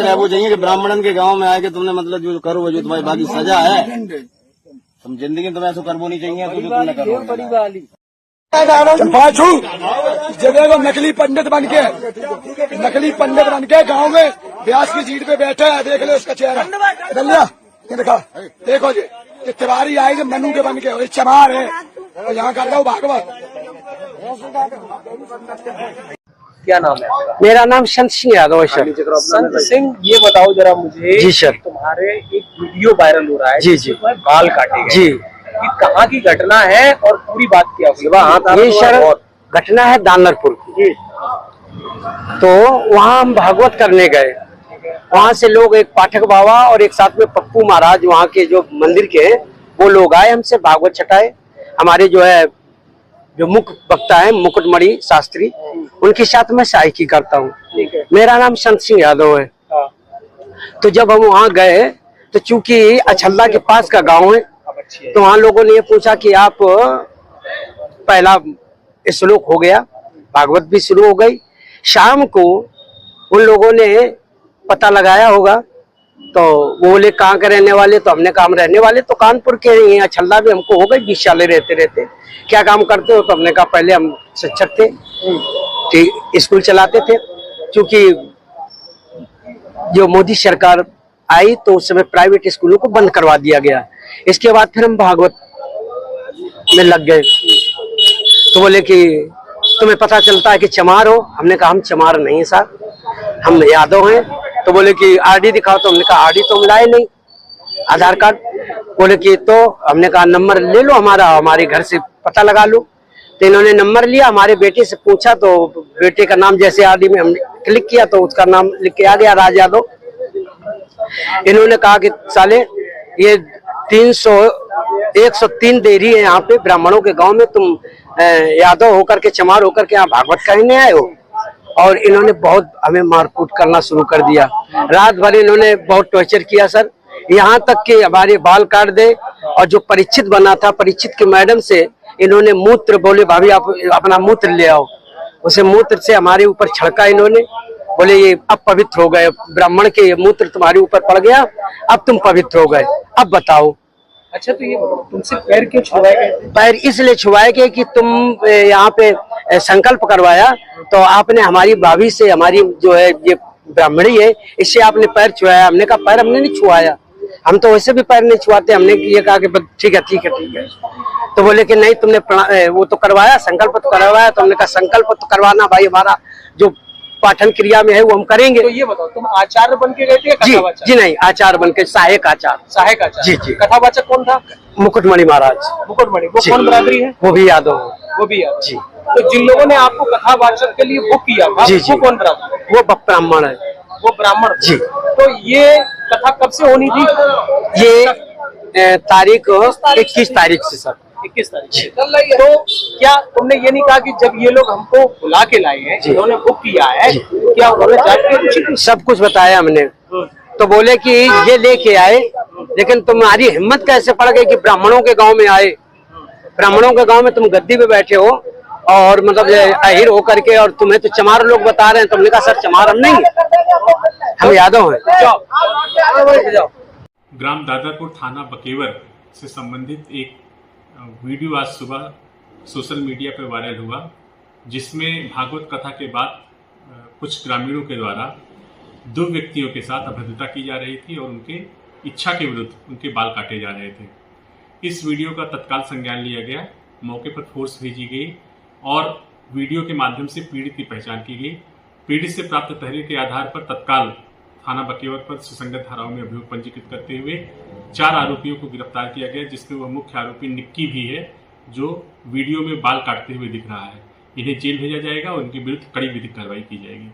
याद रहे वो चाहिए कि ब्राह्मणन के गांव में आए कि तुमने मतलब जो करो जो तुम्हारी बाकी सजा है, तुम जिंदगी में तुम्हें ऐसा करबो नहीं चाहिए तो जो तुमने करो। चंपाछू जगह को नकली पंडित बन के गांव में व्यास की सीट पे बैठे है। देख लो उसका चेहरा दलिया, ये देखा, देखो जी ये तिवारी आएगी मनु के बन के, और चमार है और यहाँ कर रहा हूँ भागवत। क्या नाम है आपका? मेरा नाम संत सिंह यादव है सर। संत सिंह, ये बताओ जरा मुझे। जी सर। तुम्हारे एक वीडियो वायरल हो रहा है जी जी, बाल काटे गए। जी, ये कहाँ की घटना है और पूरी बात क्या हुई? ये सर घटना है दानरपुर की। तो वहाँ हम भागवत करने गए, वहाँ से लोग, एक पाठक बाबा और एक साथ में पप्पू महाराज वहाँ के जो मंदिर के हैं वो लोग आए, हमसे भागवत छटाए। हमारे जो है जो मुख्य वक्ता है मुकुटमणि शास्त्री, उनके साथ मैं सहायकी करता हूँ। मेरा नाम संत सिंह यादव है। तो जब हम वहाँ गए तो चूंकि अछल्ला के पास का गांव है, तो वहाँ लोगों ने ये पूछा कि आप, पहला श्लोक हो गया, भागवत भी शुरू हो गई। शाम को उन लोगों ने पता लगाया होगा, तो वो बोले कहाँ के रहने वाले, तो हमने कहा हम रहने वाले तो कानपुर के ही हैं। अछल्ला भी हमको हो गई 20 साल रहते रहते। क्या काम करते हो, तो हमने कहा पहले हम शिक्षक थे, ठीक स्कूल चलाते थे। क्योंकि जो मोदी सरकार आई तो उस समय प्राइवेट स्कूलों को बंद करवा दिया गया। इसके बाद फिर हम भागवत में लग गए। तो बोले कि तुम्हें पता चलता है कि चमार हो? हमने कहा हम चमार नहीं है साहब, हम यादव हैं। तो बोले कि आरडी दिखाओ, तो हमने कहा आरडी तो हम लाए नहीं, आधार कार्ड। बोले कि तो हमने कहा नंबर ले लो हमारा, हमारे घर से पता लगा लो। तो इन्होंने नंबर लिया, हमारे बेटे से पूछा तो बेटे का नाम जैसे आरडी में हमने क्लिक किया तो उसका नाम लिख के आ गया, राज यादव। इन्होंने कहा कि साले ये 103 देरी है यहाँ पे ब्राह्मणों के गांव में, तुम यादव होकर के चमार होकर के यहाँ भागवत कहने आए हो। और इन्होंने बहुत हमें मारकूट करना शुरू कर दिया। रात भर इन्होंने बहुत टॉर्चर किया सर, यहाँ तक कि हमारे बाल काट दे। और जो परीक्षित बना था, परीक्षित के मैडम से इन्होंने मूत्र, बोले भाभी आप अपना मूत्र ले आओ, उसे मूत्र से हमारे ऊपर छड़का इन्होंने। बोले ये अब पवित्र हो गए, ब्राह्मण के ये मूत्र तुम्हारे ऊपर पड़ गया, अब तुम पवित्र हो गए, अब बताओ। अच्छा, तो ये तुमसे पैर क्यों छुआए गए? पैर इसलिए छुआए गए कि तुम यहाँ पे संकल्प करवाया, तो आपने हमारी भाभी से, हमारी जो है ये ब्राह्मणी है, इससे आपने पैर छुआया। हमने कहा पैर हमने नहीं छुआया, हम तो वैसे भी पैर नहीं छुआते। हमने ये कहा कि ठीक है ठीक है ठीक है। तो बोले कि नहीं तुमने वो तो करवाया, संकल्प तो करवाया। तो हमने कहा संकल्प तो करवाना भाई, हमारा जो पाठन क्रिया में है वो हम करेंगे। तो ये बताओ, तुम आचार्य बन के गए थे? जी नहीं, आचार्य बन के, सहायक आचार्य। सहायक आचार्य? जी जी। कथावाचक कौन था? मुकुटमणि महाराज। मुकुटमणि, वो कौन बरादरी है? वो भी यादव। वो भी यादव जी। तो जिन लोगों ने आपको कथावाचक के लिए बुक किया था, जी जी, वो कौन बरादरी? वो ब्राह्मण है। वो ब्राह्मण जी। तो ये कथा कब से होनी थी? ये तारीख 21 तारीख से सर। 21 तारीख। तो क्या तुमने ये नहीं कहा कि जब ये लोग हमको बुला के लाए हैं, इन्होंने बुक किया है, क्या उन्होंने जाके सब कुछ बताया हमने? तो बोले कि ये लेके आए, लेकिन तुम्हारी हिम्मत कैसे पड़ गई कि ब्राह्मणों के गांव में आए? ब्राह्मणों के गांव में तुम गद्दी पे बैठे हो और मतलब अहिर होकर के, और तुम्हें तो चमार लोग बता रहे हैं। तुमने कहा सर चमार हम नहीं, हम यादव हैं। ग्राम दादरपुर थाना बकेवर से संबंधित एक वीडियो आज सुबह सोशल मीडिया पर वायरल हुआ, जिसमें भागवत कथा के बाद कुछ ग्रामीणों के द्वारा 2 व्यक्तियों के साथ अभद्रता की जा रही थी और उनके इच्छा के विरुद्ध उनके बाल काटे जा रहे थे। इस वीडियो का तत्काल संज्ञान लिया गया, मौके पर फोर्स भेजी गई और वीडियो के माध्यम से पीड़ित की पहचान की गई। पीड़ित से प्राप्त तहरीर के आधार पर तत्काल थाना बकेवर पर सुसंगत धाराओं में अभियोग पंजीकृत करते हुए 4 आरोपियों को गिरफ्तार किया गया, जिसमें वह मुख्य आरोपी निक्की भी है, जो वीडियो में बाल काटते हुए दिख रहा है। इन्हें जेल भेजा जाएगा और उनके विरुद्ध कड़ी विधिक कार्रवाई की जाएगी।